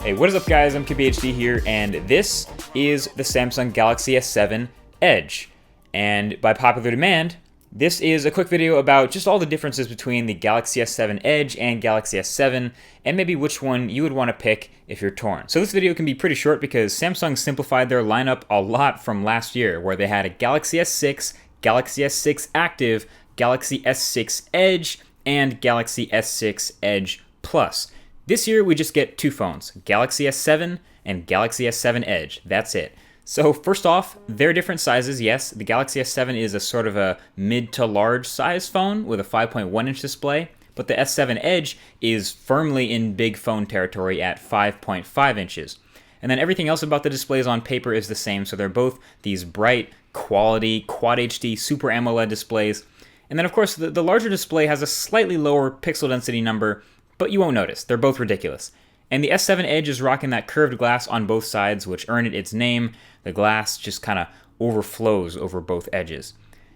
Hey, what is up guys, I'm KBHD here, and this is the Samsung Galaxy S7 Edge. And by popular demand, this is a quick video about just all the differences between the Galaxy S7 Edge and Galaxy S7, and maybe which one you would want to pick if you're torn. So this video can be pretty short because Samsung simplified their lineup a lot from last year, where they had a Galaxy S6, Galaxy S6 Active, Galaxy S6 Edge, and Galaxy S6 Edge Plus. This year, we just get two phones, Galaxy S7 and Galaxy S7 Edge. That's it. So first off, they're different sizes. Yes, the Galaxy S7 is a sort of a mid to large size phone with a 5.1-inch display, but the S7 Edge is firmly in big phone territory at 5.5 inches. And then everything else about the displays on paper is the same, so they're both these bright, quality, Quad HD Super AMOLED displays. And then of course, the larger display has a slightly lower pixel density number, but you won't notice. They're both ridiculous. And the S7 Edge is rocking that curved glass on both sides, which earned it its name. The glass just kind of overflows over both edges.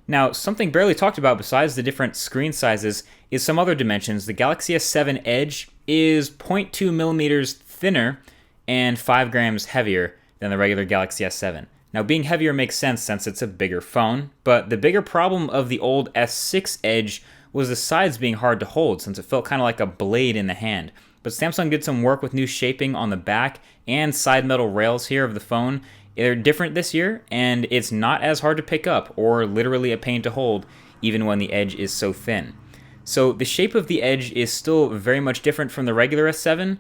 Now, something barely talked about besides the different screen sizes is some other dimensions. The Galaxy S7 Edge is 0.2 millimeters thinner and 5 grams heavier than the regular Galaxy S7. Now, being heavier makes sense since it's a bigger phone, but the bigger problem of the old S6 Edge was the sides being hard to hold since it felt kind of like a blade in the hand. But Samsung did some work with new shaping on the back and side metal rails here of the phone. They're different this year, and it's not as hard to pick up or literally a pain to hold, even when the Edge is so thin. So the shape of the Edge is still very much different from the regular S7,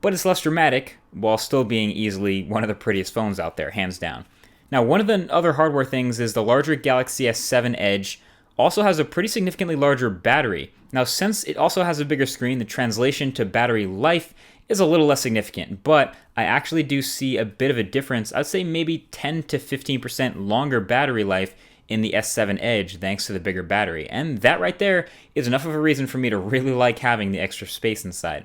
but it's less dramatic, while still being easily one of the prettiest phones out there, hands down. Now, one of the other hardware things is the larger Galaxy S7 Edge also has a pretty significantly larger battery. Now, since it also has a bigger screen, the translation to battery life is a little less significant, but I actually do see a bit of a difference. I'd say maybe 10 to 15% longer battery life in the S7 Edge thanks to the bigger battery, and that right there is enough of a reason for me to really like having the extra space inside.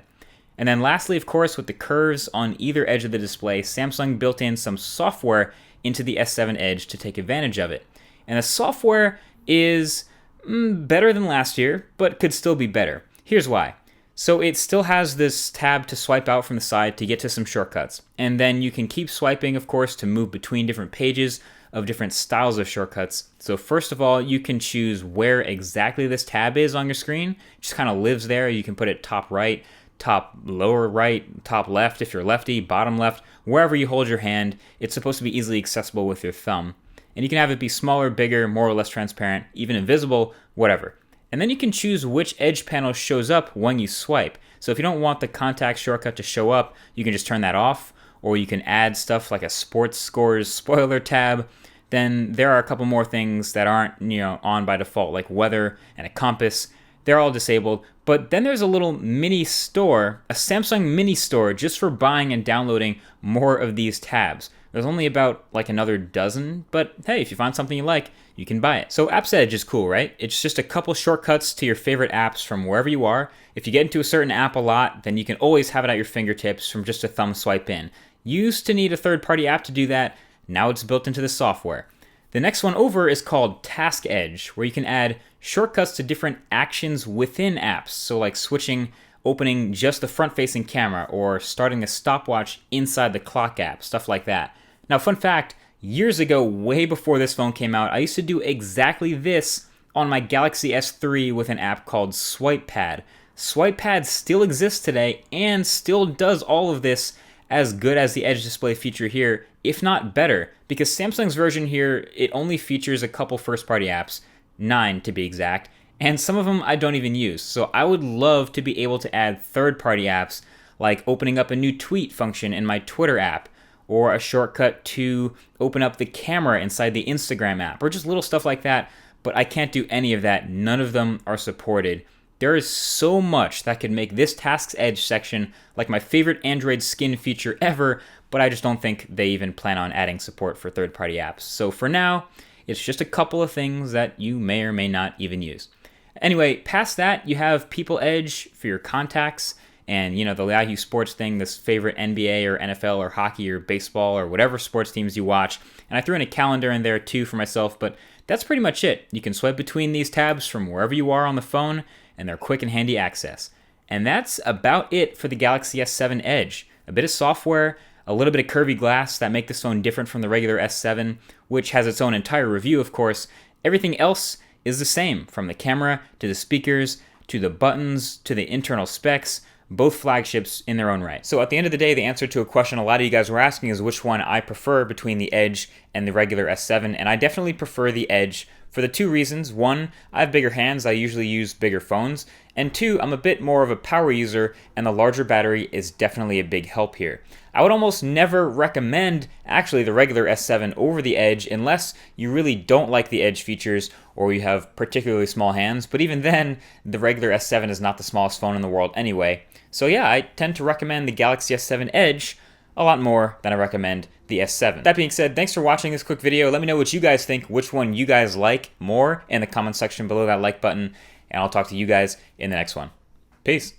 And then lastly, of course, with the curves on either edge of the display, Samsung built in some software into the S7 Edge to take advantage of it. And the software is better than last year, but could still be better. Here's why. So it still has this tab to swipe out from the side to get to some shortcuts. And then you can keep swiping, of course, to move between different pages of different styles of shortcuts. So first of all, you can choose where exactly this tab is on your screen. It just kind of lives there. You can put it top right, top lower right, top left if you're lefty, bottom left, wherever you hold your hand. It's supposed to be easily accessible with your thumb. And you can have it be smaller, bigger, more or less transparent, even invisible, whatever. And then you can choose which edge panel shows up when you swipe. So if you don't want the contact shortcut to show up, you can just turn that off, or you can add stuff like a sports scores spoiler tab. Then there are a couple more things that aren't, on by default, like weather and a compass. They're all disabled. But then there's a little mini store, a Samsung mini store, just for buying and downloading more of these tabs. There's only about like another dozen, but hey, if you find something you like, you can buy it. So Apps Edge is cool, right? It's just a couple shortcuts to your favorite apps from wherever you are. If you get into a certain app a lot, then you can always have it at your fingertips from just a thumb swipe in. Used to need a third-party app to do that, now it's built into the software. The next one over is called Task Edge, where you can add shortcuts to different actions within apps. So like opening just the front-facing camera, or starting a stopwatch inside the clock app, stuff like that. Now, fun fact, years ago, way before this phone came out, I used to do exactly this on my Galaxy S3 with an app called SwipePad. SwipePad still exists today and still does all of this as good as the Edge display feature here, if not better, because Samsung's version here, it only features a couple first-party apps, 9 to be exact, and some of them I don't even use. So I would love to be able to add third-party apps like opening up a new tweet function in my Twitter app, or a shortcut to open up the camera inside the Instagram app, or just little stuff like that, but I can't do any of that. None of them are supported. There is so much that could make this Tasks Edge section like my favorite Android skin feature ever, but I just don't think they even plan on adding support for third-party apps. So for now, it's just a couple of things that you may or may not even use. Anyway, past that, you have People Edge for your contacts, and the Yahoo Sports thing, this favorite NBA or NFL or hockey or baseball or whatever sports teams you watch. And I threw in a calendar in there too for myself, but that's pretty much it. You can swipe between these tabs from wherever you are on the phone, and they're quick and handy access. And that's about it for the Galaxy S7 Edge. A bit of software, a little bit of curvy glass that make this phone different from the regular S7, which has its own entire review, of course. Everything else is the same, from the camera to the speakers to the buttons to the internal specs, both flagships in their own right. So at the end of the day, the answer to a question a lot of you guys were asking is which one I prefer between the Edge and the regular S7, and I definitely prefer the Edge for the two reasons. One, I have bigger hands, I usually use bigger phones, and two, I'm a bit more of a power user, and the larger battery is definitely a big help here. I would almost never recommend actually the regular S7 over the Edge unless you really don't like the Edge features or you have particularly small hands, but even then, the regular S7 is not the smallest phone in the world anyway. So yeah, I tend to recommend the Galaxy S7 Edge a lot more than I recommend the S7. That being said, thanks for watching this quick video. Let me know what you guys think, which one you guys like more in the comment section below that like button, and I'll talk to you guys in the next one. Peace.